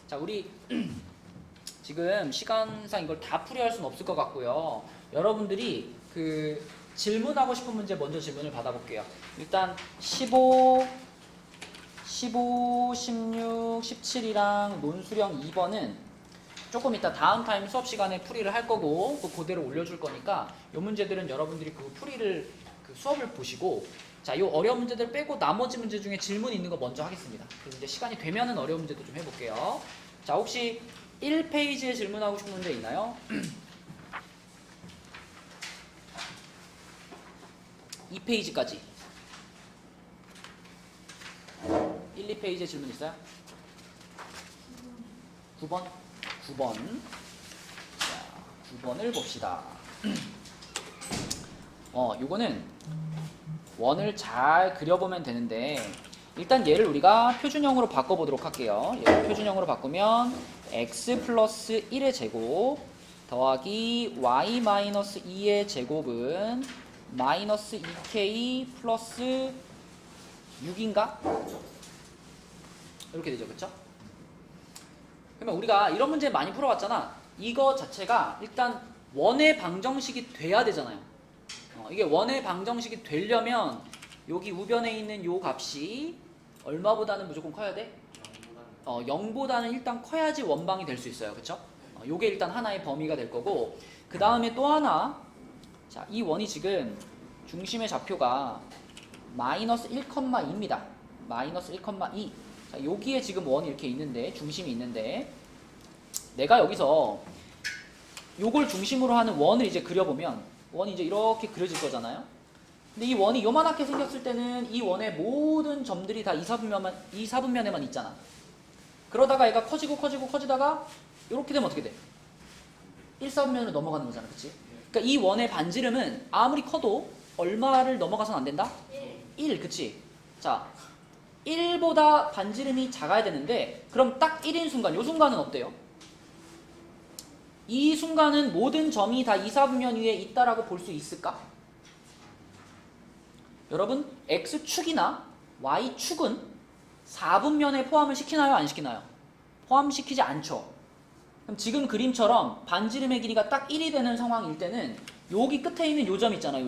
자, 우리 지금 시간상 이걸 다 풀이할 수는 없을 것 같고요. 여러분들이 그 질문하고 싶은 문제 먼저 질문을 받아볼게요. 일단 15, 16, 17이랑 논수령 2번은 조금 이따 다음 타임 수업 시간에 풀이를 할 거고 그대로 올려줄 거니까 이 문제들은 여러분들이 그 풀이를 그 수업을 보시고 자, 요 어려운 문제들 빼고 나머지 문제 중에 질문 있는 거 먼저 하겠습니다. 그리고 이제 시간이 되면은 어려운 문제도 좀 해볼게요. 자, 혹시 1페이지에 질문하고 싶은 문제 있나요? 2페이지까지 1, 2페이지에 질문 있어요? 9번? 9번 자, 9번을 봅시다. 요거는 원을 잘 그려보면 되는데 일단 얘를 우리가 표준형으로 바꿔보도록 할게요. 얘를 표준형으로 바꾸면 x 플러스 1의 제곱 더하기 y 마이너스 2의 제곱은 마이너스 2k 플러스 6인가? 이렇게 되죠. 그쵸? 그러면 우리가 이런 문제 많이 풀어봤잖아. 이거 자체가 일단 원의 방정식이 돼야 되잖아요. 이게 원의 방정식이 되려면 여기 우변에 있는 요 값이 얼마보다는 무조건 커야 돼? 0보다는 일단 커야지 원방이 될 수 있어요. 그쵸? 요게 일단 하나의 범위가 될 거고 그 다음에 또 하나 자, 이 원이 지금 중심의 좌표가 마이너스 1,2입니다. 마이너스 1,2 자, 여기에 지금 원이 이렇게 있는데 중심이 있는데 내가 여기서 요걸 중심으로 하는 원을 이제 그려보면 원이 이제 이렇게 그려질 거잖아요. 근데 이 원이 요만하게 생겼을 때는 이 원의 모든 점들이 다 2사분면에만 있잖아. 그러다가 얘가 커지다가 이렇게 되면 어떻게 돼? 1사분면으로 넘어가는 거잖아. 그치? 그러니까 이 원의 반지름은 아무리 커도 얼마를 넘어가서는 안 된다? 1, 그치? 자, 1보다 반지름이 작아야 되는데 그럼 딱 1인 순간, 요 순간은 어때요? 이 순간은 모든 점이 다 2사분면 위에 있다라고 볼 수 있을까? 여러분, X축이나 Y축은 4분면에 포함을 시키나요? 안 시키나요? 포함시키지 않죠. 그럼 지금 그림처럼 반지름의 길이가 딱 1이 되는 상황일 때는 여기 끝에 있는 요 점 있잖아요.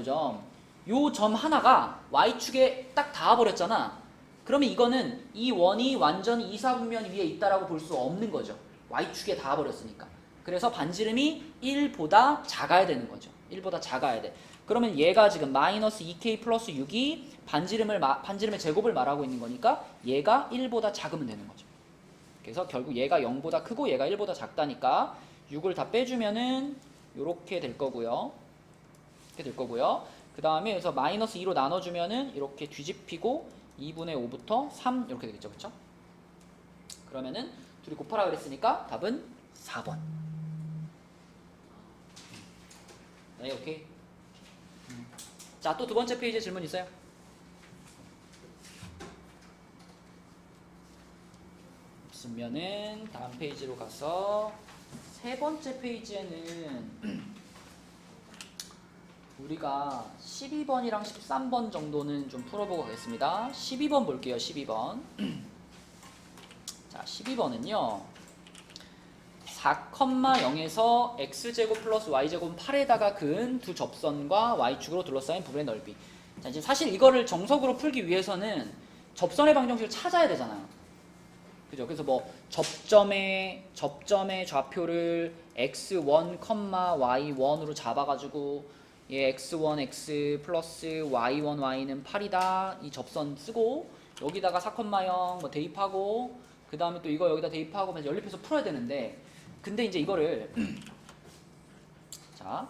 요 점 하나가 Y축에 딱 닿아버렸잖아. 그러면 이거는 이 원이 완전히 2사분면 위에 있다라고 볼 수 없는 거죠. Y축에 닿아버렸으니까. 그래서 반지름이 1보다 작아야 되는 거죠. 1보다 작아야 돼. 그러면 얘가 지금 마이너스 2k 플러스 6이 반지름의 제곱을 말하고 있는 거니까 얘가 1보다 작으면 되는 거죠. 그래서 결국 얘가 0보다 크고 얘가 1보다 작다니까 6을 다 빼주면은 요렇게 될 거고요. 이렇게 될 거고요. 그 다음에 그래서 마이너스 2로 나눠주면은 이렇게 뒤집히고 2분의 5부터 3 이렇게 되겠죠. 그쵸? 그러면은 둘이 곱하라 그랬으니까 답은 4번. 네, 오케이. 자, 또 두 번째 페이지에 질문 있어요? 없으면은 다음 페이지로 가서 세 번째 페이지에는 우리가 12번이랑 13번 정도는 좀 풀어보고 가겠습니다. 12번 볼게요. 12번. 자, 12번은요. 4,0에서 x제곱 플러스 y제곱 8에다가 그은 두 접선과 y축으로 둘러싸인 부분의 넓이. 자, 지금 사실 이거를 정석으로 풀기 위해서는 접선의 방정식을 찾아야 되잖아요. 그죠? 그래서 뭐 접점의 좌표를 x1, y1으로 잡아가지고 얘 x1, x 플러스 y1, y는 8이다. 이 접선 쓰고 여기다가 4,0 뭐 대입하고 그 다음에 또 이거 여기다 대입하고 연립해서 풀어야 되는데 근데 이제 이거를 자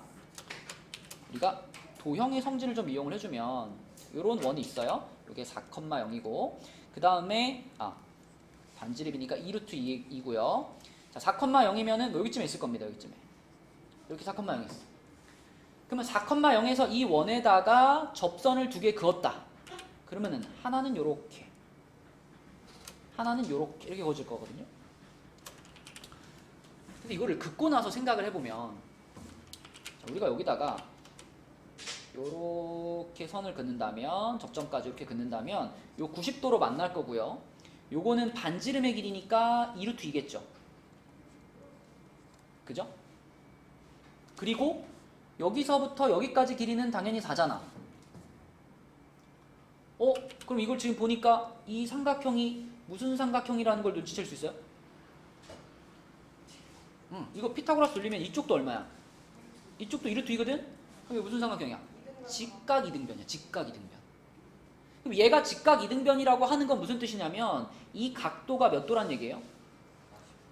우리가 도형의 성질을 좀 이용을 해주면 이런 원이 있어요. 이게 4,0이고 그 다음에 반지름이니까 2루트 2고요. 자, 4,0이면은 여기쯤에 있을 겁니다. 여기쯤에 이렇게 4,0이 있어. 그러면 4,0에서 이 원에다가 접선을 두 개 그었다. 그러면은 하나는 요렇게 하나는 요렇게 이렇게 그어질 거거든요. 근데 이거를 긋고 나서 생각을 해보면 자, 우리가 여기다가 요렇게 선을 긋는다면 접점까지 이렇게 긋는다면 요 90도로 만날 거고요. 요거는 반지름의 길이니까 2루트 2겠죠. 그죠? 그리고 여기서부터 여기까지 길이는 당연히 4잖아. 그럼 이걸 지금 보니까 이 삼각형이 무슨 삼각형이라는 걸 눈치챌 수 있어요? 이거 피타고라스 돌리면 이쪽도 얼마야? 이쪽도 1루트 2거든? 그럼 이게 무슨 삼각형이야? 직각 이등변이야. 직각 이등변. 그럼 얘가 직각 이등변이라고 하는 건 무슨 뜻이냐면 이 각도가 몇 도란 얘기예요?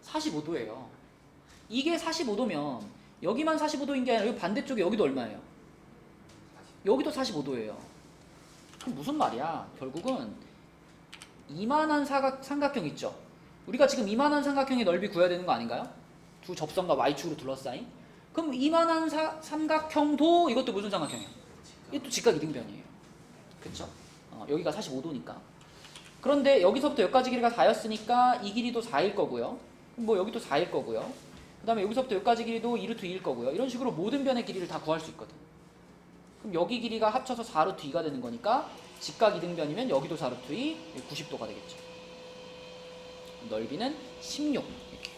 45도예요. 이게 45도면 여기만 45도인 게 아니라 여기 반대쪽에 여기도 얼마예요? 여기도 45도예요. 그럼 무슨 말이야? 결국은 이만한 삼각형 있죠? 우리가 지금 이만한 삼각형의 넓이 구해야 되는 거 아닌가요? 두 접선과 y축으로 둘러싸인? 그럼 이만한 삼각형도 이것도 무슨 삼각형이야? 이것도 직각 이등변이에요. 그쵸? 여기가 45도니까. 그런데 여기서부터 여기까지 길이가 4였으니까 이 길이도 4일 거고요. 뭐 여기도 4일 거고요. 그 다음에 여기서부터 여기까지 길이도 2루트 2일 거고요. 이런 식으로 모든 변의 길이를 다 구할 수 있거든. 그럼 여기 길이가 합쳐서 4루트 2가 되는 거니까 직각 이등변이면 여기도 4루트 2, 90도가 되겠죠. 넓이는 16 이렇게.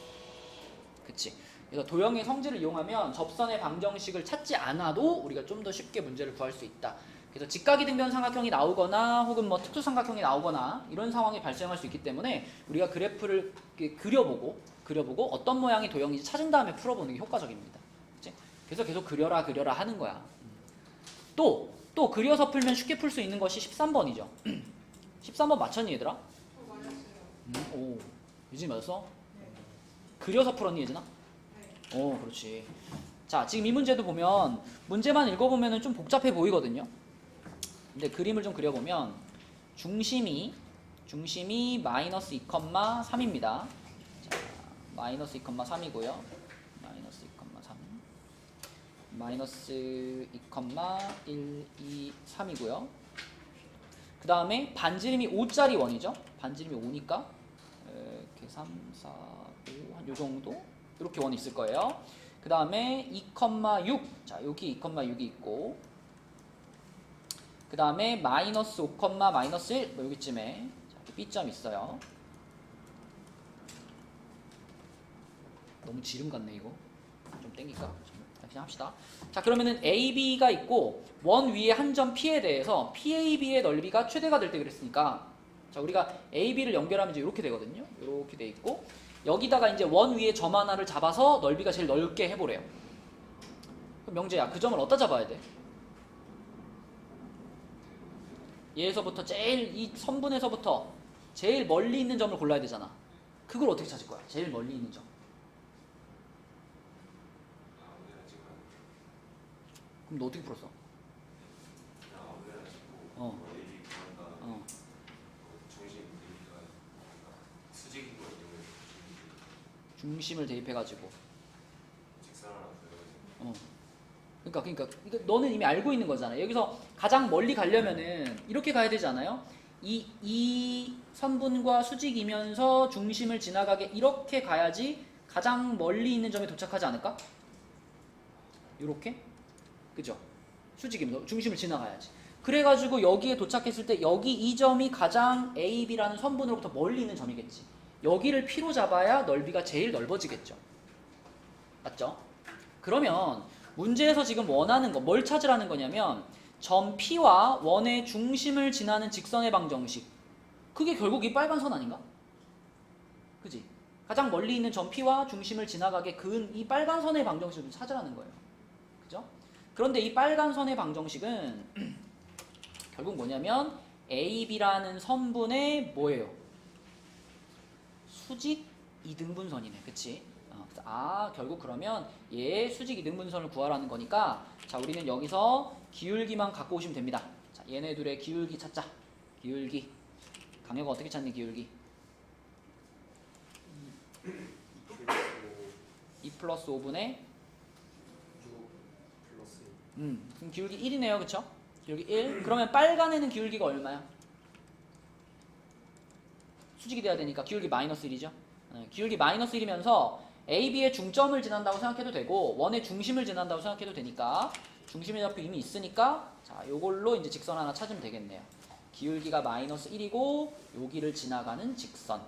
그치? 그래서 도형의 성질을 이용하면 접선의 방정식을 찾지 않아도 우리가 좀 더 쉽게 문제를 구할 수 있다. 그래서 직각이등변 삼각형이 나오거나 혹은 뭐 특수 삼각형이 나오거나 이런 상황이 발생할 수 있기 때문에 우리가 그래프를 그려보고 어떤 모양의 도형인지 찾은 다음에 풀어보는 게 효과적입니다. 그치? 그래서 계속 그려라 하는 거야. 또 그려서 풀면 쉽게 풀 수 있는 것이 13번이죠. 13번 맞췄니 얘들아? 맞았어요. 오, 유진이 맞았어? 그려서 풀었니 예진아? 오, 그렇지. 자, 지금 이 문제도 보면 문제만 읽어보면 좀 복잡해 보이거든요. 근데 그림을 좀 그려보면 중심이 마이너스 2,3입니다. 자, 마이너스 2,3이고요. 마이너스 2,123이고요. 그 다음에 반지름이 5짜리 원이죠. 반지름이 5니까 이렇게 3, 4, 5 한 요 정도 이렇게 원이 있을 거예요. 그 다음에 2,6 자 여기 2,6이 있고 그 다음에 마이너스 5, 마이너스 1 뭐 여기쯤에 자, 이렇게 B점 있어요. 너무 지름 같네 이거. 좀 땡길까? 그냥 합시다. 자 그러면은 AB가 있고 원 위에 한 점 P에 대해서 PAB의 넓이가 최대가 될 때 그랬으니까 자 우리가 AB를 연결하면 이제 이렇게 되거든요. 이렇게 돼 있고 여기다가 이제 원 위에 점 하나를 잡아서 넓이가 제일 넓게 해보래요. 그럼 명재야 그 점을 어디다 잡아야 돼? 얘에서부터 제일 이 선분에서부터 제일 멀리 있는 점을 골라야 되잖아. 그걸 어떻게 찾을 거야? 제일 멀리 있는 점. 그럼 너 어떻게 풀었어? 중심을 대입해가지고. 그러니까 너는 이미 알고 있는 거잖아. 여기서 가장 멀리 가려면은 이렇게 가야 되지 않아요? 이 선분과 수직이면서 중심을 지나가게 이렇게 가야지 가장 멀리 있는 점에 도착하지 않을까? 이렇게? 그죠? 수직이면서 중심을 지나가야지. 그래가지고 여기에 도착했을 때 여기 이 점이 가장 A, B라는 선분으로부터 멀리 있는 점이겠지. 여기를 P로 잡아야 넓이가 제일 넓어지겠죠. 맞죠? 그러면 문제에서 지금 원하는 거, 뭘 찾으라는 거냐면 점 P와 원의 중심을 지나는 직선의 방정식. 그게 결국 이 빨간 선 아닌가? 그지? 가장 멀리 있는 점 P와 중심을 지나가게 그은 이 빨간 선의 방정식을 찾으라는 거예요. 그죠? 그런데 이 빨간 선의 방정식은 결국 뭐냐면 AB라는 선분의 뭐예요? 수직 이등분선이네. 그치? 결국 그러면 얘 수직 이등분선을 구하라는 거니까 자 우리는 여기서 기울기만 갖고 오시면 됩니다. 자 얘네 둘의 기울기 찾자. 기울기. 강혁아 어떻게 찾니 기울기? 2 플러스 5분의 그럼 기울기 1이네요. 그쵸? 기울기 1. 그러면 빨간에는 기울기가 얼마야? 수직이 돼야 되니까 기울기 마이너스 1이죠. 기울기 마이너스 1이면서 AB의 중점을 지난다고 생각해도 되고 원의 중심을 지난다고 생각해도 되니까 중심의 좌표 이미 있으니까 자 요걸로 이제 직선 하나 찾으면 되겠네요. 기울기가 마이너스 1이고 여기를 지나가는 직선.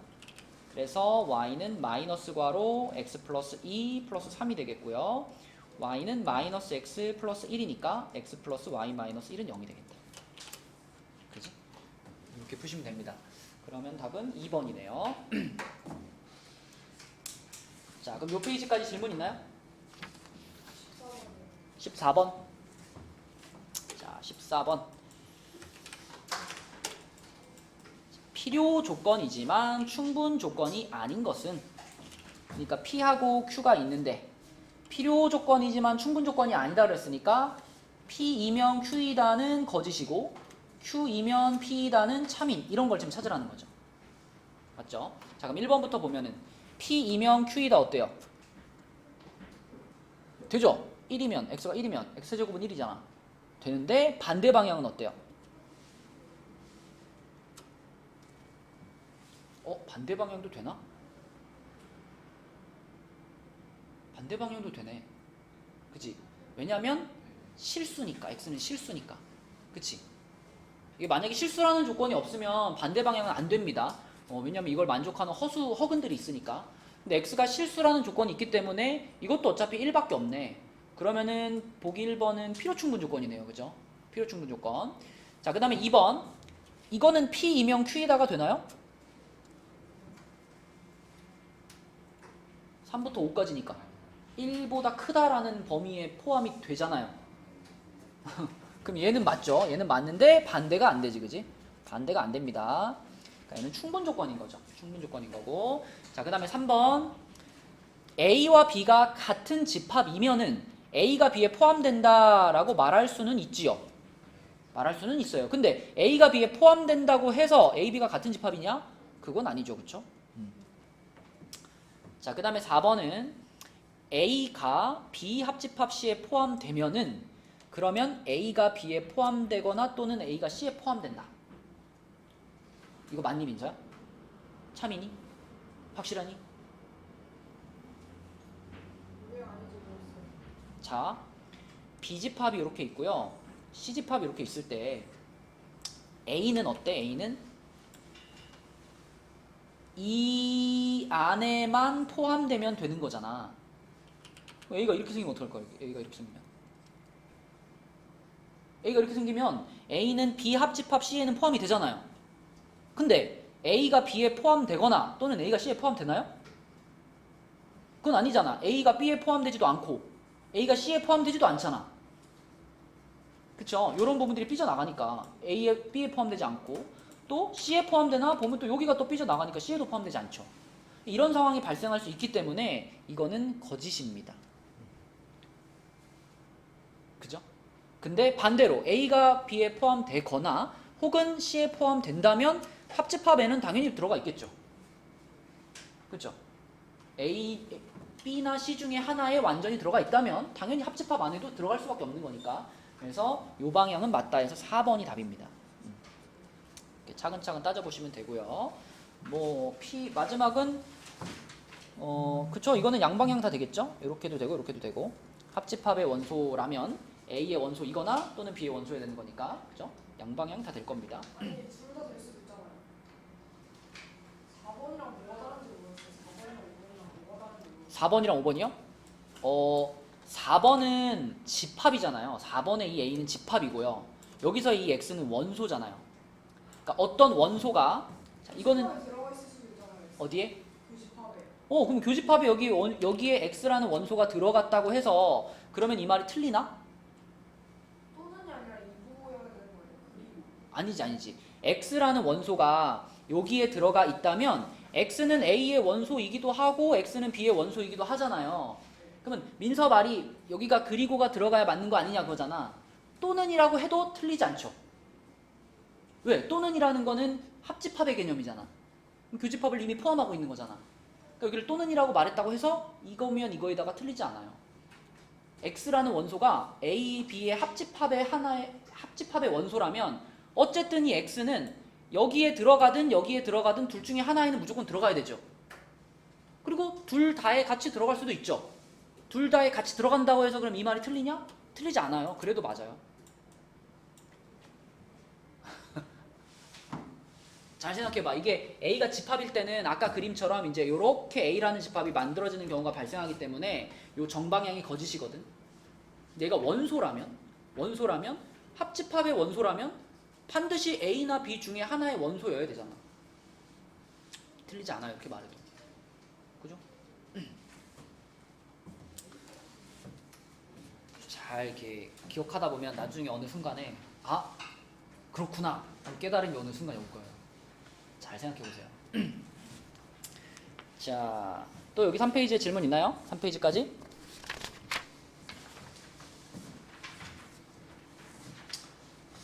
그래서 y는 마이너스 괄호 x 플러스 2 플러스 3이 되겠고요. y는 마이너스 x 플러스 1이니까 x 플러스 y 마이너스 1은 0이 되겠다. 그지? 이렇게 푸시면 됩니다. 그러면 답은 2번이네요. 자, 그럼 요 페이지까지 질문 있나요? 14번. 자, 14번. 필요 조건이지만 충분 조건이 아닌 것은, 그러니까 P하고 Q가 있는데 필요 조건이지만 충분 조건이 아니다 그랬으니까 P이면 Q이다는 거짓이고 Q이면 P이다는 참인, 이런 걸 지금 찾으라는 거죠. 맞죠? 자, 그럼 1번부터 보면은 P이면 Q이다 어때요? 되죠? 1이면 X가 1이면 X제곱은 1이잖아. 되는데 반대 방향은 어때요? 반대 방향도 되나? 반대 방향도 되네. 그치? 왜냐면 실수니까. X는 실수니까. 그치? 이게 만약에 실수라는 조건이 없으면 반대 방향은 안 됩니다. 왜냐면 이걸 만족하는 허근들이 있으니까. 근데 X가 실수라는 조건이 있기 때문에 이것도 어차피 1밖에 없네. 그러면은 보기 1번은 필요충분 조건이네요. 그죠? 필요충분 조건. 자, 그 다음에 2번. 이거는 P이면 Q이다가 되나요? 3부터 5까지니까 1보다 크다라는 범위에 포함이 되잖아요. 그럼 얘는 맞죠? 얘는 맞는데 반대가 안 되지, 그지? 반대가 안 됩니다. 그러니까 얘는 충분 조건인 거죠. 충분 조건인 거고. 자, 그 다음에 3번. A와 B가 같은 집합이면은 A가 B에 포함된다라고 말할 수는 있지요. 말할 수는 있어요. 근데 A가 B에 포함된다고 해서 A, B가 같은 집합이냐? 그건 아니죠, 그쵸? 자, 그 다음에 4번은 A가 B 합집합 C에 포함되면은 그러면 A가 B에 포함되거나 또는 A가 C에 포함된다. 이거 맞니, 민서야? 참이니? 확실하니? 왜 아닌지 모르겠어요. 자, B집합이 이렇게 있고요. C집합이 이렇게 있을 때 A는 어때? A는 이 안에만 포함되면 되는 거잖아. A가 이렇게 생기면 어떡할 거야? A가 이렇게 생기면 A가 이렇게 생기면 A는 B 합집합 C에는 포함이 되잖아요. 근데 A가 B에 포함되거나 또는 A가 C에 포함되나요? 그건 아니잖아. A가 B에 포함되지도 않고 A가 C에 포함되지도 않잖아. 그쵸? 이런 부분들이 삐져나가니까 A에 B에 포함되지 않고 또 C에 포함되나 보면 또 여기가 또 삐져나가니까 C에도 포함되지 않죠. 이런 상황이 발생할 수 있기 때문에 이거는 거짓입니다. 그죠? 근데 반대로 A가 B에 포함되거나 혹은 C에 포함된다면 합집합에는 당연히 들어가 있겠죠. 그죠? A, B나 C 중에 하나에 완전히 들어가 있다면 당연히 합집합 안에도 들어갈 수밖에 없는 거니까. 그래서 이 방향은 맞다 해서 4번이 답입니다. 이렇게 차근차근 따져보시면 되고요. 뭐 P 마지막은 그쵸? 이거는 양방향 다 되겠죠? 이렇게도 되고 이렇게도 되고 합집합의 원소라면 A의 원소이거나 또는 B의 원소여야 되는 거니까 그죠? 양방향 다 될 겁니다. 아니, 둘 다 될 수도 있잖아요. 4번이랑 뭐가 다른지 모르겠어요. 4번이랑 5번이랑 뭐가 다른지 모르겠어요. 4번이랑 5번이요? 4번은 집합이잖아요. 4번의 이 A는 집합이고요. 여기서 이 X는 원소잖아요. 그러니까 어떤 원소가 자, 이거는 집합에 들어가 있을 수도 있잖아요. 어디에? 교집합에. 그럼 교집합에 여기에 X라는 원소가 들어갔다고 해서 그러면 이 말이 틀리나? 또는이 아니라 이보여야 되는 거예요. 그리고. 아니지. X라는 원소가 여기에 들어가 있다면 X는 A의 원소이기도 하고 X는 B의 원소이기도 하잖아요. 그러면 민서 말이 여기가 그리고가 들어가야 맞는 거 아니냐 그거잖아. 또는이라고 해도 틀리지 않죠. 왜? 또는이라는 거는 합집합의 개념이잖아. 그럼 교집합을 이미 포함하고 있는 거잖아. 그러니까 여기를 또는이라고 말했다고 해서 이거면 이거에다가 틀리지 않아요. X라는 원소가 A, B의 합집합의 원소라면 어쨌든 이 X는 여기에 들어가든 둘 중에 하나에는 무조건 들어가야 되죠. 그리고 둘 다에 같이 들어갈 수도 있죠. 둘 다에 같이 들어간다고 해서 그럼 이 말이 틀리냐? 틀리지 않아요. 그래도 맞아요. 잘 생각해봐. 이게 A가 집합일 때는 아까 그림처럼 이제 이렇게 A라는 집합이 만들어지는 경우가 발생하기 때문에 요 정방향이 거짓이거든. 얘가 원소라면 합집합의 원소라면 반드시 A나 B 중에 하나의 원소여야 되잖아. 틀리지 않아요. 이렇게 말해도. 그죠? 잘 이렇게 기억하다 보면 나중에 어느 순간에 아 그렇구나 깨달은 게 어느 순간에 올 거예요. 잘 생각해 보세요. 자, 또 여기 3페이지에 질문 있나요? 3페이지까지?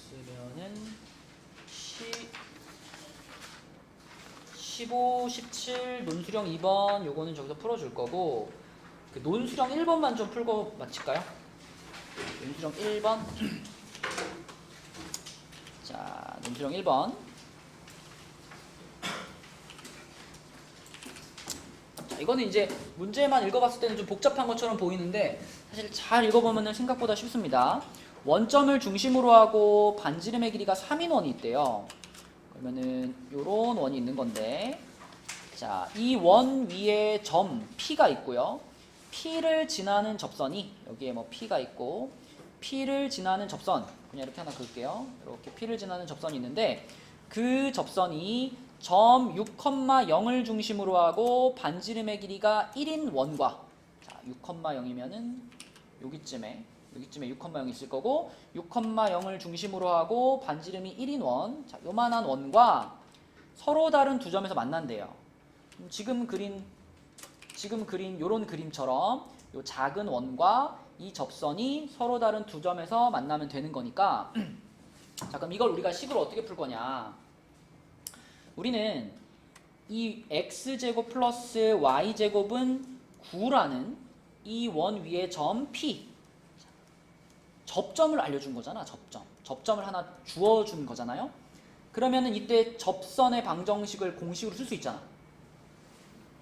쓰면은 15, 17 논수령 2번 요거는 저기서 풀어줄 거고 그 논수령 1번만 좀 풀고 마칠까요? 논수령 1번 자, 논수령 1번 자, 이거는 이제 문제만 읽어봤을 때는 좀 복잡한 것처럼 보이는데 사실 잘 읽어보면 생각보다 쉽습니다. 원점을 중심으로 하고 반지름의 길이가 3인 원이 있대요. 그러면은 요런 원이 있는 건데 자, 이 원 위에 점 P가 있고요. P를 지나는 접선이 여기에 뭐 P가 있고 P를 지나는 접선 그냥 이렇게 하나 그을게요. 이렇게 P를 지나는 접선이 있는데 그 접선이 점 6,0을 중심으로 하고 반지름의 길이가 1인 원과 자, 6,0이면은 여기쯤에 6,0이 있을 거고 6,0을 중심으로 하고 반지름이 1인 원 자, 요만한 원과 서로 다른 두 점에서 만난대요. 지금 그린 요런 그림처럼 요 작은 원과 이 접선이 서로 다른 두 점에서 만나면 되는 거니까 자, 그럼 이걸 우리가 식으로 어떻게 풀 거냐? 우리는 이 x제곱 플러스 y제곱은 9라는 이 원 위의 점 P 접점을 알려준 거잖아. 접점을 하나 주어준 거잖아요. 그러면은 이때 접선의 방정식을 공식으로 쓸 수 있잖아.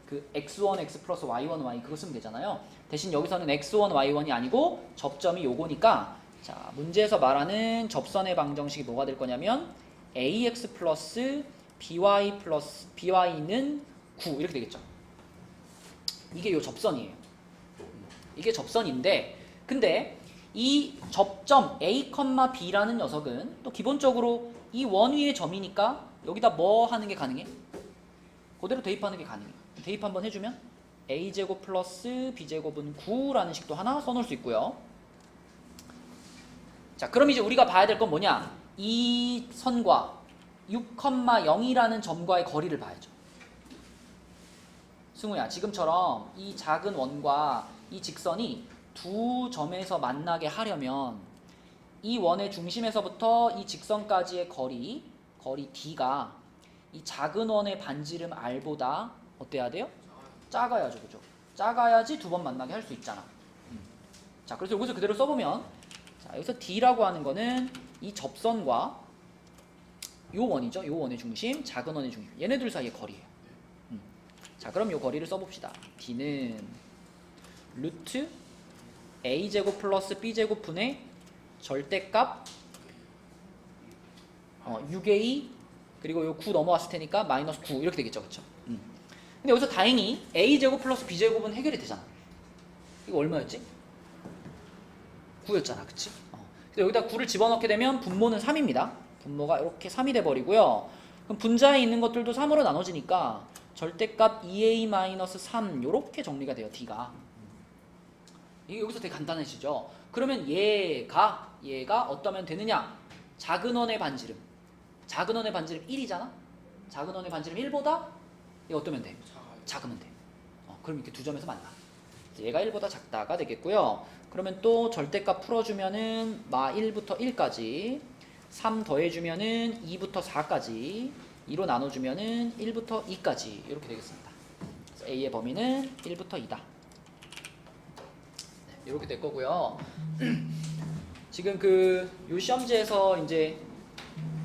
그 x1 x 플러스 y1 y 그거 쓰면 되잖아요. 대신 여기서는 x1 y1이 아니고 접점이 요거니까 자, 문제에서 말하는 접선의 방정식이 뭐가 될 거냐면 ax 플러스 by는 9 이렇게 되겠죠. 이게 요 접선이에요. 이게 접선인데 근데 이 접점 a, b라는 녀석은 또 기본적으로 이 원 위의 점이니까 여기다 뭐 하는 게 가능해? 그대로 대입하는 게 가능해. 대입 한번 해주면 a제곱 플러스 b제곱은 9라는 식도 하나 써놓을 수 있고요. 자, 그럼 이제 우리가 봐야 될 건 뭐냐? 이 선과 6,0이라는 점과의 거리를 봐야죠. 승우야, 지금처럼 이 작은 원과 이 직선이 두 점에서 만나게 하려면 이 원의 중심에서부터 이 직선까지의 거리 D가 이 작은 원의 반지름 R보다 어때야 돼요? 작아야죠, 그죠? 작아야지 두 번 만나게 할 수 있잖아. 자, 그래서 여기서 그대로 써보면 자, 여기서 D라고 하는 거는 이 접선과 요 원이죠. 요 원의 중심, 작은 원의 중심. 얘네들 사이의 거리예요. 자, 그럼 요 거리를 써봅시다. D는 루트 a제곱 플러스 b제곱 분의 절대값 6a 그리고 요 9 넘어왔을 테니까 마이너스 9 이렇게 되겠죠. 그쵸? 근데 여기서 다행히 a제곱 플러스 b제곱은 해결이 되잖아. 이거 얼마였지? 9였잖아. 그치? 근데 여기다 9를 집어넣게 되면 분모는 3입니다. 분모가 이렇게 3이 돼버리고요. 그럼 분자에 있는 것들도 3으로 나눠지니까 절대값 2a-3 요렇게 정리가 돼요. D가. 이게 여기서 되게 간단해지죠. 그러면 얘가 어떠면 되느냐? 작은 원의 반지름 1이잖아? 작은 원의 반지름 1보다 얘 어떠면 돼? 작으면 돼. 그럼 이렇게 두 점에서 만나. 얘가 1보다 작다가 되겠고요. 그러면 또 절대값 풀어주면은 1부터 1까지 3 더해주면은 2부터 4까지 2로 나눠주면은 1부터 2까지 이렇게 되겠습니다. 그래서 A의 범위는 1부터 2다. 이렇게 될 거고요. 지금 요 시험지에서 이제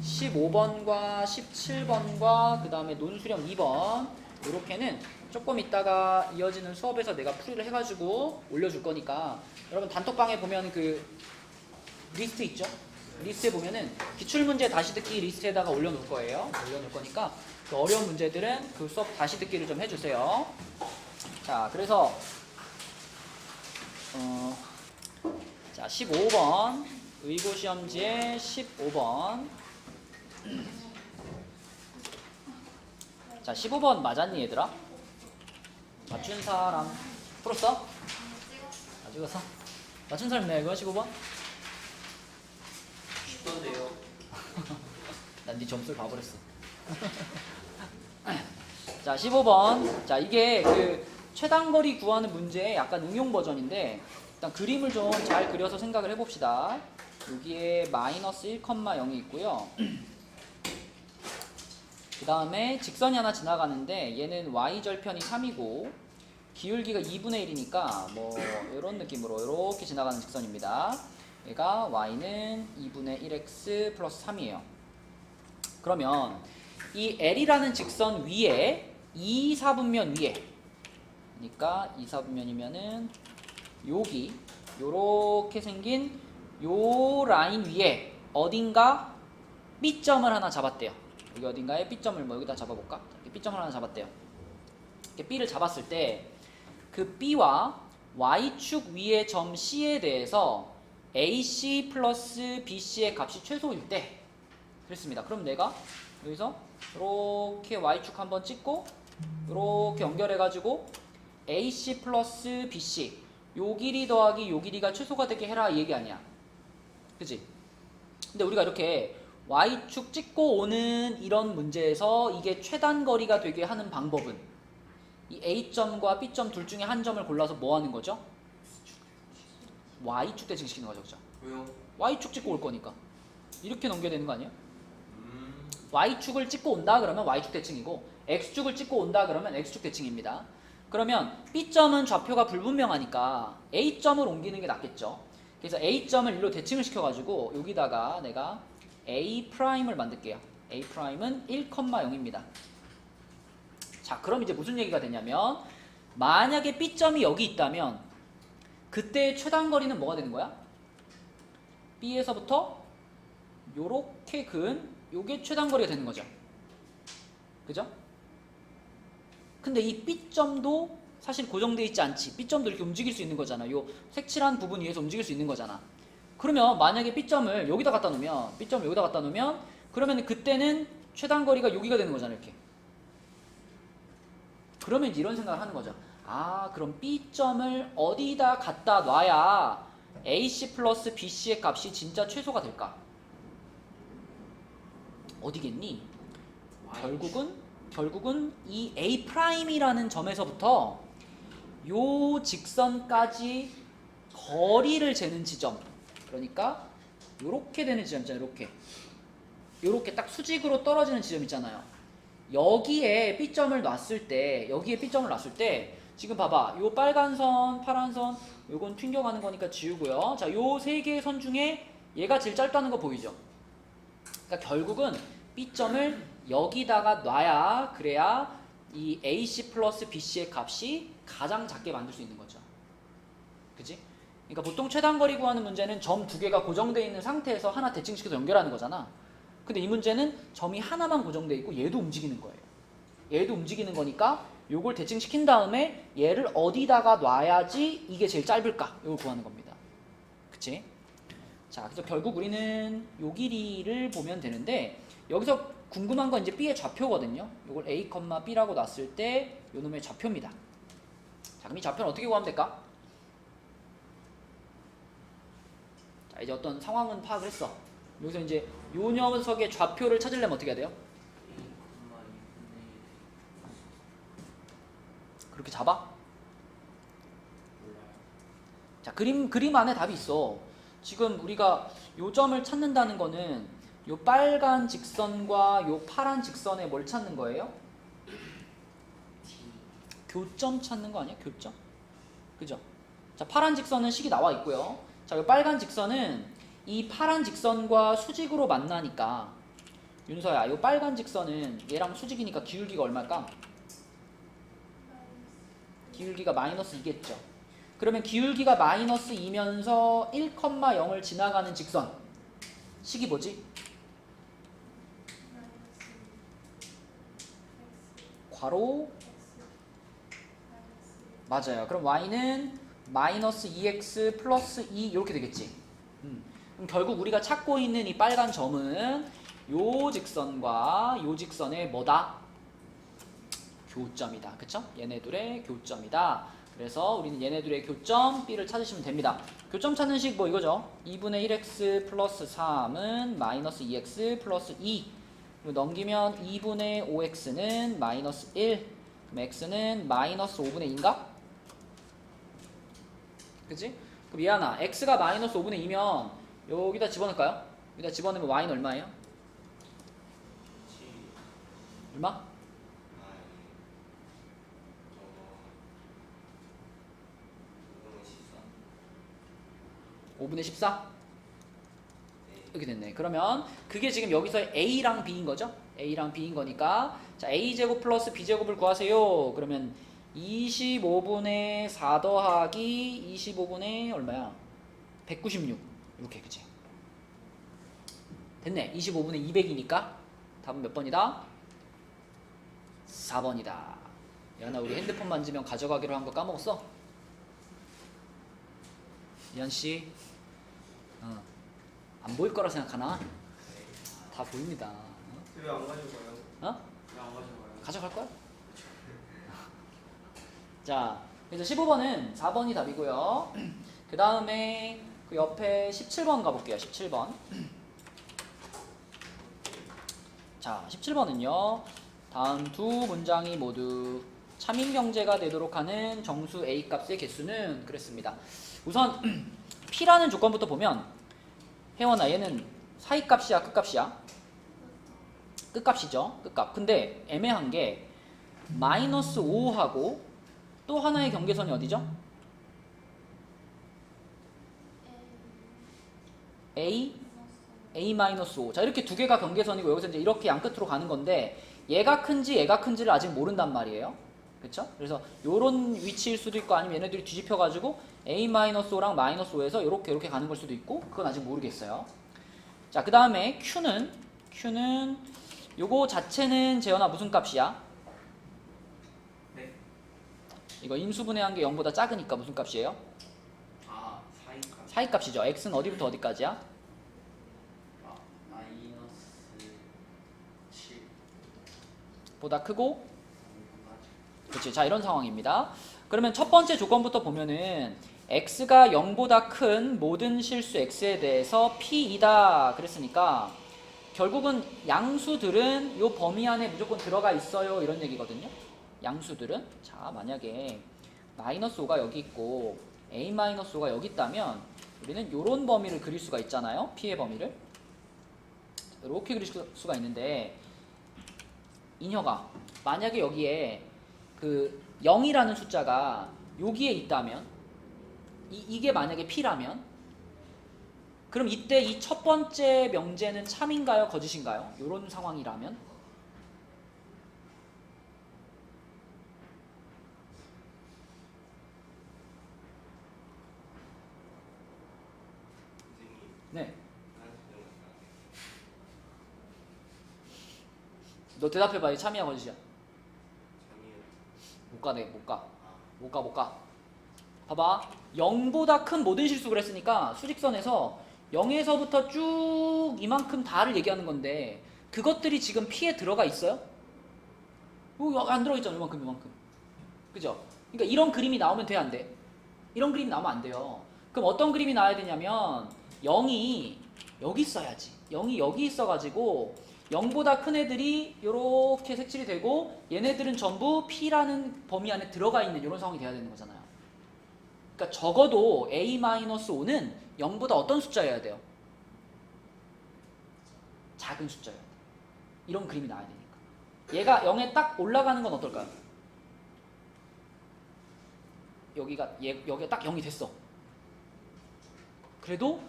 15번과 17번과 그 다음에 논수령 2번 이렇게는 조금 있다가 이어지는 수업에서 내가 풀이를 해가지고 올려줄 거니까 여러분 단톡방에 보면 그 리스트 있죠? 리스트에 보면은 기출문제 다시 듣기 리스트에다가 올려놓을 거예요. 올려놓을 거니까 그 어려운 문제들은 그 수업 다시 듣기를 좀 해주세요. 자, 그래서 자 15번 의고시험지의 15번. 자 15번 맞았니 얘들아? 맞춘 사람 풀었어? 아 찍었어? 맞춘 사람 있나요 이거 15번? 쉽던데요. 난 네 점수를 봐버렸어. 자 15번. 자 이게 그 최단거리 구하는 문제의 약간 응용 버전인데 일단 그림을 좀 잘 그려서 생각을 해봅시다. 여기에 마이너스 1,0이 있고요. 그 다음에 직선이 하나 지나가는데 얘는 y절편이 3이고 기울기가 2분의 1이니까 뭐 이런 느낌으로 이렇게 지나가는 직선입니다. 얘가 y는 2분의 1x 플러스 3이에요. 그러면 이 L이라는 직선 위에 2사분면 위에 그러니까 2사분면이면은 여기 요렇게 생긴 요 라인 위에 어딘가 B점을 하나 잡았대요. 여기 어딘가에 B점을 뭐 여기다 잡아볼까? 이렇게 B점을 하나 잡았대요. 이렇게 B를 잡았을 때 그 B와 Y축 위의 점 C에 대해서 AC 플러스 BC의 값이 최소일 때 그랬습니다. 그럼 내가 여기서 이렇게 Y축 한번 찍고 이렇게 연결해가지고 AC 플러스 BC 요 길이 더하기 요 길이가 최소가 되게 해라 이 얘기 아니야. 그치? 근데 우리가 이렇게 Y축 찍고 오는 이런 문제에서 이게 최단거리가 되게 하는 방법은 이 A점과 B점 둘 중에 한 점을 골라서 뭐 하는 거죠? Y축 대칭시키는 거죠. 그죠? 왜요? Y축 찍고 올 거니까 이렇게 넘겨야 되는 거 아니에요? Y축을 찍고 온다 그러면 Y축 대칭이고 X축을 찍고 온다 그러면 X축 대칭입니다. 그러면 B점은 좌표가 불분명하니까 A점을 옮기는 게 낫겠죠. 그래서 A점을 일로 대칭을 시켜가지고 여기다가 내가 A'을 만들게요. A'은 1,0입니다. 자, 그럼 이제 무슨 얘기가 되냐면 만약에 B점이 여기 있다면 그때의 최단거리는 뭐가 되는 거야? B에서부터 요렇게 그은 요게 최단거리가 되는 거죠. 그죠? 근데 이 B점도 사실 고정되어 있지 않지. B점도 이렇게 움직일 수 있는 거잖아. 요 색칠한 부분 위에서 움직일 수 있는 거잖아. 그러면 만약에 B점을 여기다 갖다 놓으면 B점을 여기다 갖다 놓으면 그러면 그때는 최단거리가 여기가 되는 거잖아. 이렇게. 그러면 이제 이런 생각을 하는 거죠. 아, 그럼 B점을 어디다 갖다 놔야 AC 플러스 BC의 값이 진짜 최소가 될까? 어디겠니? 결국은 이 A'이라는 점에서부터 요 직선까지 거리를 재는 지점. 그러니까 요렇게 되는 지점 있잖아요. 요렇게 딱 수직으로 떨어지는 지점 있잖아요. 여기에 B점을 놨을 때 지금 봐봐. 요 빨간 선, 파란 선 요건 튕겨가는 거니까 지우고요. 자, 요 세 개의 선 중에 얘가 제일 짧다는 거 보이죠? 그러니까 결국은 B점을 여기다가 놔야 그래야 이 AC 플러스 BC의 값이 가장 작게 만들 수 있는 거죠. 그치? 그러니까 보통 최단거리 구하는 문제는 점 두 개가 고정되어 있는 상태에서 하나 대칭시켜서 연결하는 거잖아. 근데 이 문제는 점이 하나만 고정되어 있고 얘도 움직이는 거예요. 얘도 움직이는 거니까 요걸 대칭시킨 다음에 얘를 어디다가 놔야지 이게 제일 짧을까? 이걸 구하는 겁니다. 그치? 자, 그래서 결국 우리는 요 길이를 보면 되는데 여기서 궁금한 건 이제 B의 좌표거든요. 요걸 A, B라고 놨을 때 요 놈의 좌표입니다. 자, 그럼 이 좌표는 어떻게 구하면 될까? 자, 이제 어떤 상황은 파악을 했어. 여기서 이제 요 녀석의 좌표를 찾으려면 어떻게 해야 돼요? 그렇게 잡아? 자, 그림 안에 답이 있어. 지금 우리가 요 점을 찾는다는 거는 요 빨간 직선과 요 파란 직선에 뭘 찾는 거예요? 교점 찾는 거 아니야? 교점? 그죠? 자, 파란 직선은 식이 나와 있고요. 자, 요 빨간 직선은 이 파란 직선과 수직으로 만나니까 윤서야, 요 빨간 직선은 얘랑 수직이니까 기울기가 얼마일까? 기울기가 마이너스 2겠죠. 그러면 기울기가 마이너스 2면서 1,0을 지나가는 직선 식이 뭐지? 괄호 맞아요. 그럼 y는 마이너스 2x 플러스 2 이렇게 되겠지. 그럼 결국 우리가 찾고 있는 이 빨간 점은 요 직선과 요 직선의 뭐다? 교점이다. 그쵸? 얘네들의 교점이다. 그래서 우리는 얘네들의 교점 B를 찾으시면 됩니다. 교점 찾는 식 뭐 이거죠? 2분의 1x 플러스 3은 마이너스 2x 플러스 2. 그리고 넘기면 2분의 5x는 마이너스 1. 그럼 x는 마이너스 5분의 2인가? 그치? 그럼 미안아, x가 마이너스 5분의 2면 여기다 집어넣을까요? 여기다 집어넣으면 y는 얼마예요? 얼마? 5분의 14? 이렇게 됐네. 그러면 그게 지금 여기서 a랑 b인 거죠? a랑 b인 거니까 자 a제곱 플러스 b제곱을 구하세요. 그러면 25분의 4 더하기 25분의 얼마야? 196 이렇게 그치? 됐네. 25분의 200이니까 답은 몇 번이다? 4번이다. 야나 우리 핸드폰 만지면 가져가기로 한 거 까먹었어? 이한씨 안 보일 거라 생각하나? 다 보입니다. 왜 안 가져가요? 어? 왜 안 가져가요? 가져갈 거야? 자, 그래서 15번은 4번이 답이고요. 그 다음에 그 옆에 17번 가볼게요. 17번. 자, 17번은요. 다음 두 문장이 모두 차민경제가 되도록 하는 정수 A 값의 개수는 그랬습니다. 우선 P라는 조건부터 보면 혜원아 얘는 사이값이야 끝값이야? 끝값이죠. 끝값. 근데 애매한 게 마이너스 5하고 또 하나의 경계선이 어디죠? A-5. 자 이렇게 두 개가 경계선이고 여기서 이제 이렇게 양 끝으로 가는 건데 얘가 큰지 얘가 큰지를 아직 모른단 말이에요. 그쵸? 그래서 요런 위치일 수도 있고 아니면 얘네들이 뒤집혀가지고 A-5랑 마이너스 5에서 이렇게 가는 걸 수도 있고 그건 아직 모르겠어요. 자 그 다음에 Q는 요거 자체는 재현아 무슨 값이야? 네. 이거 인수분해한 게 0보다 작으니까 무슨 값이에요? 아, 사이값. 사이값이죠. x는 어디부터 어디까지야? 아, 마이너스 7. 보다 크고 그렇지. 자 이런 상황입니다. 그러면 첫 번째 조건부터 보면은 x가 0보다 큰 모든 실수 x에 대해서 p이다 그랬으니까 결국은 양수들은 요 범위 안에 무조건 들어가 있어요 이런 얘기거든요. 양수들은 자 만약에 마이너스 5가 여기 있고 a-5가 여기 있다면 우리는 요런 범위를 그릴 수가 있잖아요. p의 범위를 이렇게 그릴 수가 있는데 인혁아 만약에 여기에 그 0이라는 숫자가 여기에 있다면 이게 만약에 p라면 그럼 이때 이 첫 번째 명제는 참인가요? 거짓인가요? 이런 상황이라면 네. 너 대답해봐. 이 참이야 거짓이야? 못 가네. 못 가. 봐봐. 0보다 큰 모든 실수 그랬으니까 수직선에서 0에서부터 쭉 이만큼 다를 얘기하는 건데 그것들이 지금 P에 들어가 있어요? 안 들어가 있잖아. 이만큼. 그죠? 그러니까 이런 그림이 나오면 돼, 안 돼? 이런 그림이 나오면 안 돼요. 그럼 어떤 그림이 나와야 되냐면 0이 여기 있어야지. 0이 여기 있어가지고 0보다 큰 애들이 이렇게 색칠이 되고 얘네들은 전부 P라는 범위 안에 들어가 있는 이런 상황이 돼야 되는 거잖아요. 그러니까 적어도 A-5는 0보다 어떤 숫자여야 돼요? 작은 숫자여야 돼요. 이런 그림이 나와야 되니까. 얘가 0에 딱 올라가는 건 어떨까요? 여기가 딱 0이 됐어. 그래도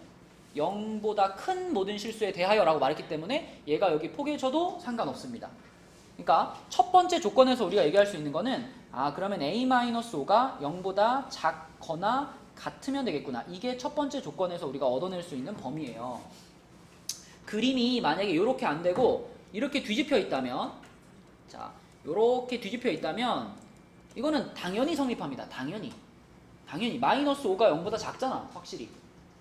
0보다 큰 모든 실수에 대하여라고 말했기 때문에 얘가 여기 포개져도 상관없습니다. 그러니까 첫 번째 조건에서 우리가 얘기할 수 있는 거는 그러면 A-5가 0보다 작거나 같으면 되겠구나. 이게 첫 번째 조건에서 우리가 얻어낼 수 있는 범위예요. 그림이 만약에 이렇게 안 되고 이렇게 뒤집혀 있다면, 자, 이렇게 뒤집혀 있다면 이거는 당연히 성립합니다. 당연히 마이너스 5가 0보다 작잖아, 확실히.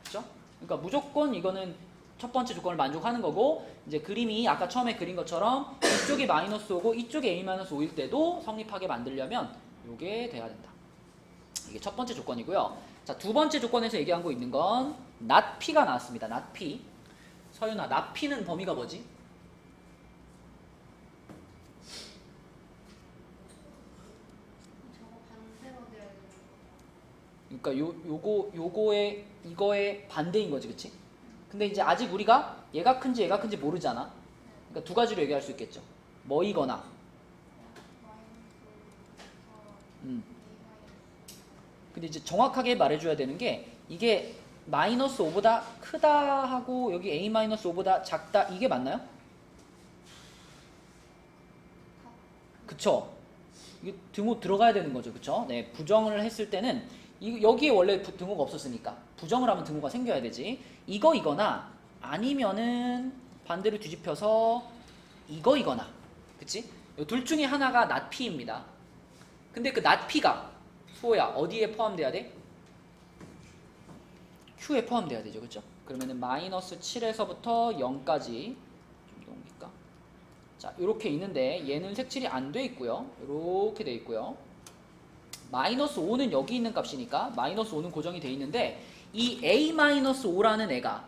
그렇죠? 그러니까 무조건 이거는 첫 번째 조건을 만족하는 거고, 이제 그림이 아까 처음에 그린 것처럼 이쪽이 마이너스 5고 이쪽이 a-5일 때도 성립하게 만들려면 이게 돼야 된다. 이게 첫 번째 조건이고요. 자, 두 번째 조건에서 얘기한 거 있는 건 not p가 나왔습니다. not p. 서윤아, not p는 범위가 뭐지? 저거 반대로 돼야 되는 거. 그러니까 요거의 이거의 반대인 거지, 그치? 근데 이제 아직 우리가 얘가 큰지 모르잖아. 그러니까 두 가지로 얘기할 수 있겠죠. 뭐이거나, 근데 이제 정확하게 말해줘야 되는 게 이게 마이너스 5보다 크다 하고 여기 a-5보다 작다, 이게 맞나요? 그쵸? 이게 등호 들어가야 되는 거죠, 그쵸? 네, 부정을 했을 때는 여기에 원래 등호가 없었으니까 부정을 하면 등호가 생겨야 되지. 이거나 아니면은 반대로 뒤집혀서 이거나, 그치? 둘 중에 하나가 not p입니다. 근데 그 not p가 수호야 어디에 포함돼야 돼? q에 포함돼야 되죠, 그쵸? 그러면은 마이너스 7에서부터 0까지 좀 더 옮길까? 자, 이렇게 있는데 얘는 색칠이 안 돼 있고요. 이렇게 돼 있고요. 마이너스 5는 여기 있는 값이니까 마이너스 5는 고정이 돼 있는데 이 a-5라는 애가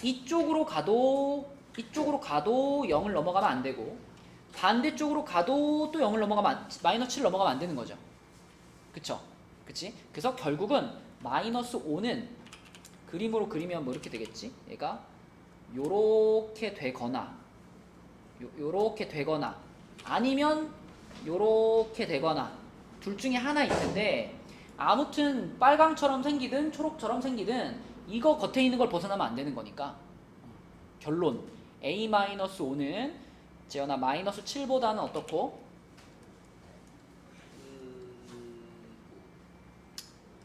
이쪽으로 가도 0을 넘어가면 안 되고 반대쪽으로 가도 또 0을 넘어가면 마이너스 7을 넘어가면 안 되는 거죠. 그쵸? 그치? 그래서 결국은 마이너스 5는 그림으로 그리면 뭐 이렇게 되겠지? 얘가 요렇게 되거나 요렇게 되거나 아니면 요렇게 되거나 둘 중에 하나 있는데, 아무튼 빨강처럼 생기든 초록처럼 생기든 이거 겉에 있는 걸 벗어나면 안 되는 거니까 결론 a-5는 재현아 마이너스 7보다는 어떻고?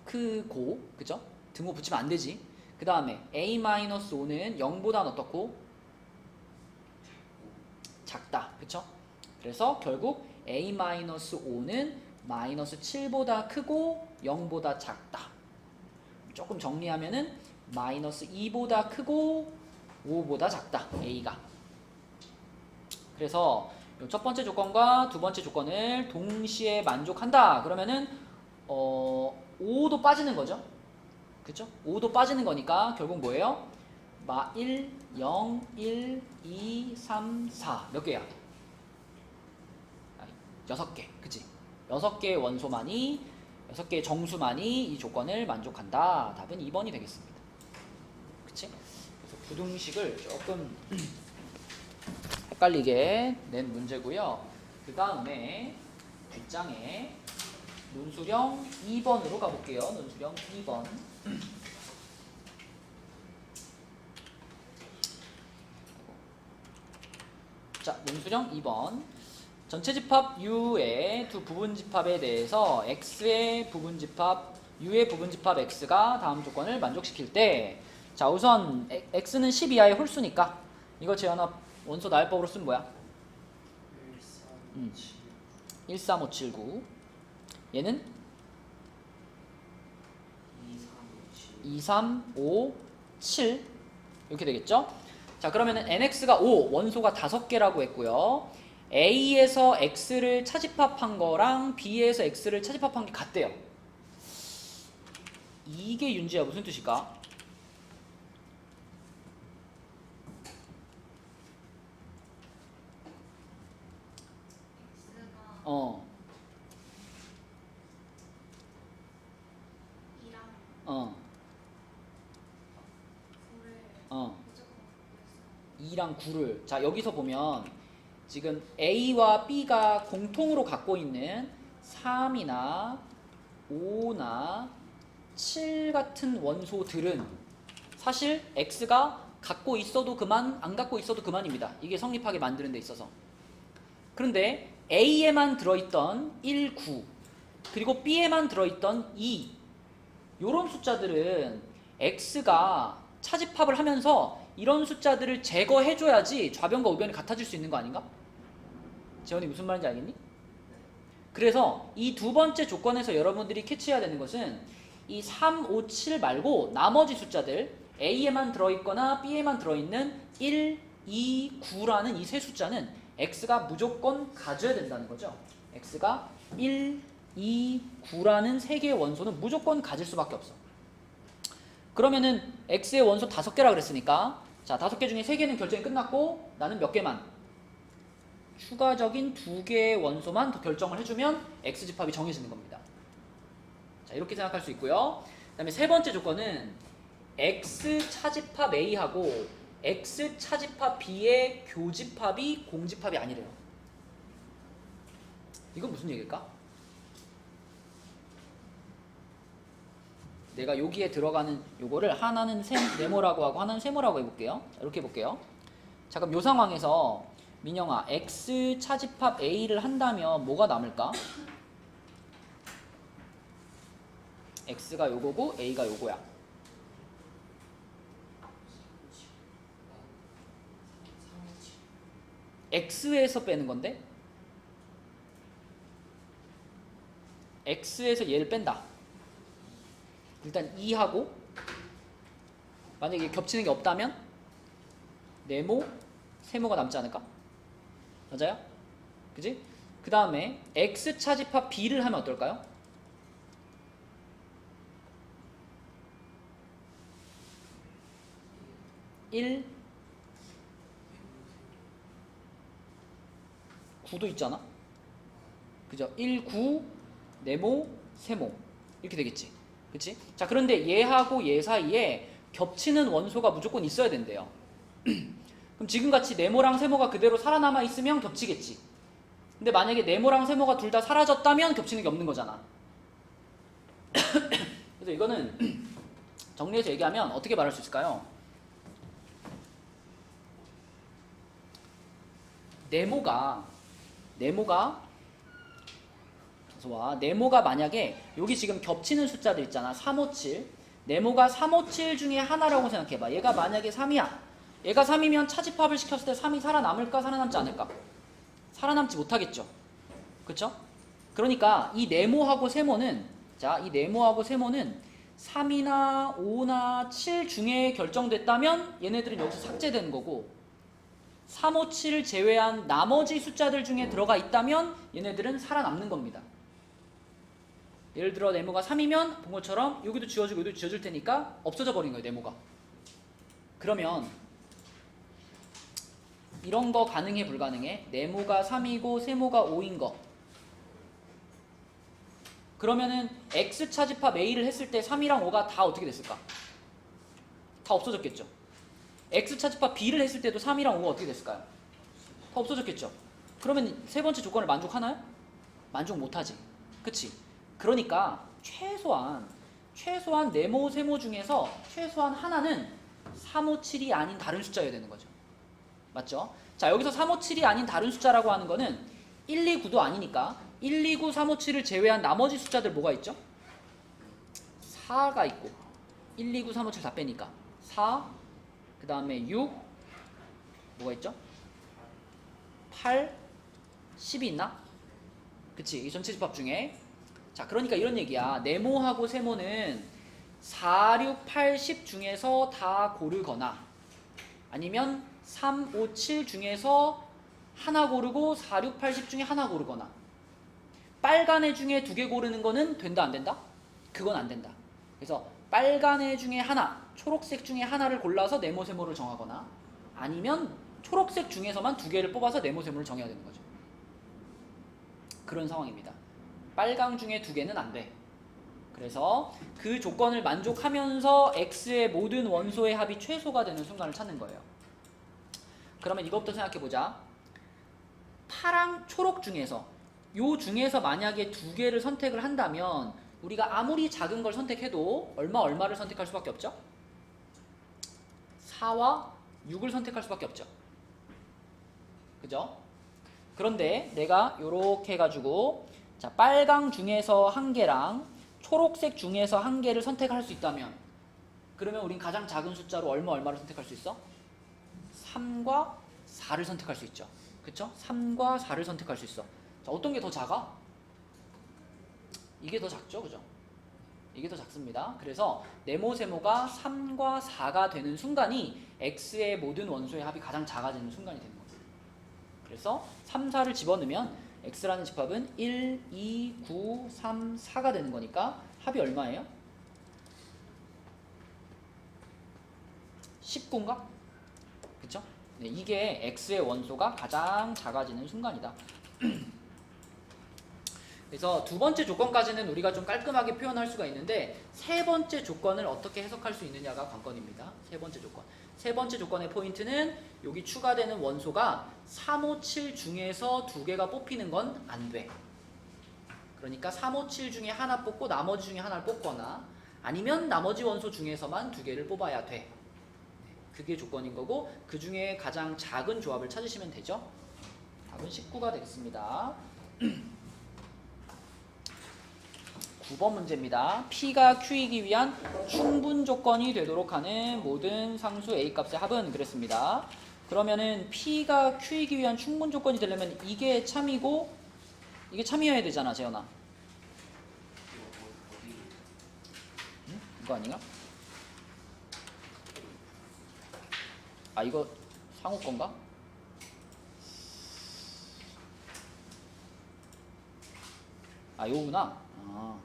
크고, 그죠? 등호 붙이면 안 되지. 그 다음에 a-5는 0보다는 어떻고? 작다, 그쵸? 그래서 결국 a-5는 마이너스 7보다 크고 0보다 작다. 조금 정리하면은 마이너스 2보다 크고 5보다 작다, a가. 그래서 첫 번째 조건과 두 번째 조건을 동시에 만족한다. 그러면은 5도 빠지는 거죠. 그쵸? 5도 빠지는 거니까 결국 뭐예요? 1, 0, 1, 2, 3, 4 몇 개야? 6개, 그치? 6개의 원소만이, 6개의 정수만이 이 조건을 만족한다. 답은 2번이 되겠습니다. 그치? 그래서 부등식을 조금 헷갈리게 낸 문제고요. 그 다음에 뒷장에 논술형 2번으로 가볼게요. 논술형 2번. 자, 논술형 2번. 전체 집합 U의 두 부분 집합에 대해서 X의 부분 집합, U의 부분 집합 X가 다음 조건을 만족시킬 때, 자, 우선 X는 10 이하의 홀수니까 이거 재현아 원소 나열법으로 쓰면 뭐야? 13579. 얘는 2357 이렇게 되겠죠? 자, 그러면은 nx가 5, 원소가 5개라고 했고요. A에서 X를 차집합한 거랑 B에서 X를 차집합한 게 같대요. 이게 윤지야 무슨 뜻일까? X가 2랑 어, 9를 무조건 2랑 9를, 자, 여기서 보면 지금 A와 B가 공통으로 갖고 있는 3이나 5나 7 같은 원소들은 사실 X가 갖고 있어도 그만, 안 갖고 있어도 그만입니다. 이게 성립하게 만드는 데 있어서. 그런데 A에만 들어있던 1, 9 그리고 B에만 들어있던 2, 요런 숫자들은 X가 차집합을 하면서 이런 숫자들을 제거해줘야지 좌변과 우변이 같아질 수 있는 거 아닌가? 재원이 무슨 말인지 알겠니? 그래서 이 두 번째 조건에서 여러분들이 캐치해야 되는 것은 이 3, 5, 7 말고 나머지 숫자들 A에만 들어있거나 B에만 들어있는 1, 2, 9라는 이 세 숫자는 X가 무조건 가져야 된다는 거죠. X가 1, 2, 9라는 세 개의 원소는 무조건 가질 수밖에 없어. 그러면은 X의 원소 5개라 그랬으니까 자 5개 중에 3개는 결정이 끝났고 나는 몇 개만? 추가적인 2개의 원소만 더 결정을 해주면 X집합이 정해지는 겁니다. 자 이렇게 생각할 수 있고요. 그 다음에 세 번째 조건은 X 차집합 A하고 X 차집합 B의 교집합이 공집합이 아니래요. 이건 무슨 얘기일까? 내가 여기에 들어가는 요거를 하나는 네모라고 하고 하나는 세모라고 해볼게요. 이렇게 해볼게요. 자 그럼 요 상황에서 민영아 X 차집합 A를 한다면 뭐가 남을까? X가 요거고 A가 요거야. X에서 빼는 건데 X에서 얘를 뺀다. 일단 2하고 만약에 겹치는 게 없다면 네모, 세모가 남지 않을까? 맞아요? 그지? 그 다음에 X 차집합 B를 하면 어떨까요? (1) 9도 있잖아. 그죠? 1, 9, 네모, 세모 이렇게 되겠지. 그치? 자 그런데 얘하고 얘 사이에 겹치는 원소가 무조건 있어야 된대요. 그럼 지금같이 네모랑 세모가 그대로 살아남아 있으면 겹치겠지. 근데 만약에 네모랑 세모가 둘 다 사라졌다면 겹치는 게 없는 거잖아. 그래서 이거는 정리해서 얘기하면 어떻게 말할 수 있을까요? 네모가 만약에 여기 지금 겹치는 숫자들 있잖아. 3, 5, 7. 네모가 3, 5, 7 중에 하나라고 생각해봐. 얘가 만약에 3이야. 얘가 3이면 차집합을 시켰을 때 3이 살아남을까 살아남지 않을까? 살아남지 못하겠죠. 그쵸? 그러니까 이 네모하고 세모는 자, 이 네모하고 세모는 3이나 5나 7 중에 결정됐다면 얘네들은 여기서 삭제되는 거고 3, 5, 7을 제외한 나머지 숫자들 중에 들어가 있다면 얘네들은 살아남는 겁니다. 예를 들어 네모가 3이면 본 것처럼 여기도 지워지고 여기도 지워질 테니까 없어져 버린 거예요. 네모가. 그러면 이런 거 가능해 불가능해? 네모가 3이고 세모가 5인 거. 그러면은 X 차집합 A를 했을 때 3이랑 5가 다 어떻게 됐을까? 다 없어졌겠죠. X 차집합 B를 했을 때도 3이랑 5가 어떻게 됐을까요? 다 없어졌겠죠. 그러면 세 번째 조건을 만족하나요? 만족 못하지. 그치? 그러니까 최소한 네모, 세모 중에서 최소한 하나는 3, 5, 7이 아닌 다른 숫자여야 되는 거죠. 맞죠? 자 여기서 3, 5, 7이 아닌 다른 숫자라고 하는 거는 1, 2, 9도 아니니까 1, 2, 9, 3, 5, 7을 제외한 나머지 숫자들 뭐가 있죠? 4가 있고 1, 2, 9, 3, 5, 7 다 빼니까 4, 그 다음에 6 뭐가 있죠? 8, 10이 있나? 그치? 이 전체 집합 중에 자 그러니까 이런 얘기야. 네모하고 세모는 4, 6, 8, 10 중에서 다 고르거나 아니면 3, 5, 7 중에서 하나 고르고 4, 6, 8, 10 중에 하나 고르거나 빨간 애 중에 2개 고르는 거는 된다 안 된다? 그건 안 된다. 그래서 빨간 애 중에 하나, 초록색 중에 하나를 골라서 네모, 세모를 정하거나 아니면 초록색 중에서만 2개를 뽑아서 네모, 세모를 정해야 되는 거죠. 그런 상황입니다. 빨강 중에 2개는 안 돼. 그래서 그 조건을 만족하면서 X의 모든 원소의 합이 최소가 되는 순간을 찾는 거예요. 그러면 이것부터 생각해보자. 파랑, 초록 중에서 요 중에서 만약에 2개를 선택을 한다면 우리가 아무리 작은 걸 선택해도 얼마를 선택할 수밖에 없죠? 4와 6을 선택할 수밖에 없죠. 그죠? 그런데 내가 요렇게 해가지고 자 빨강 중에서 1개랑 초록색 중에서 1개를 선택할 수 있다면 그러면 우린 가장 작은 숫자로 얼마를 선택할 수 있어? 3과 4를 선택할 수 있죠. 그쵸? 3과 4를 선택할 수 있어. 자, 어떤 게 더 작아? 이게 더 작죠, 그죠? 이게 더 작습니다. 그래서 네모세모가 3과 4가 되는 순간이 x의 모든 원소의 합이 가장 작아지는 순간이 되는 거죠. 그래서 3, 4를 집어넣으면 x라는 집합은 1, 2, 9, 3, 4가 되는 거니까 합이 얼마예요? 19인가? 그쵸? 네, 이게 x의 원소가 가장 작아지는 순간이다. 그래서 두 번째 조건까지는 우리가 좀 깔끔하게 표현할 수가 있는데 세 번째 조건을 어떻게 해석할 수 있느냐가 관건입니다. 세 번째 조건. 세 번째 조건의 포인트는 여기 추가되는 원소가 3, 5, 7 중에서 두 개가 뽑히는 건 안 돼. 그러니까 3, 5, 7 중에 하나 뽑고 나머지 중에 하나를 뽑거나 아니면 나머지 원소 중에서만 두 개를 뽑아야 돼. 그게 조건인 거고 그 중에 가장 작은 조합을 찾으시면 되죠. 답은 19가 되겠습니다. 9번 문제입니다. P가 Q이기 위한 충분 조건이 되도록 하는 모든 상수 A 값의 합은 그랬습니다. 그러면은 P가 Q이기 위한 충분 조건이 되려면 이게 참이고 이게 참이어야 되잖아, 재현아. 응? 이거 아닌가? 아, 이거 상호 건가? 아, 요구나. 아.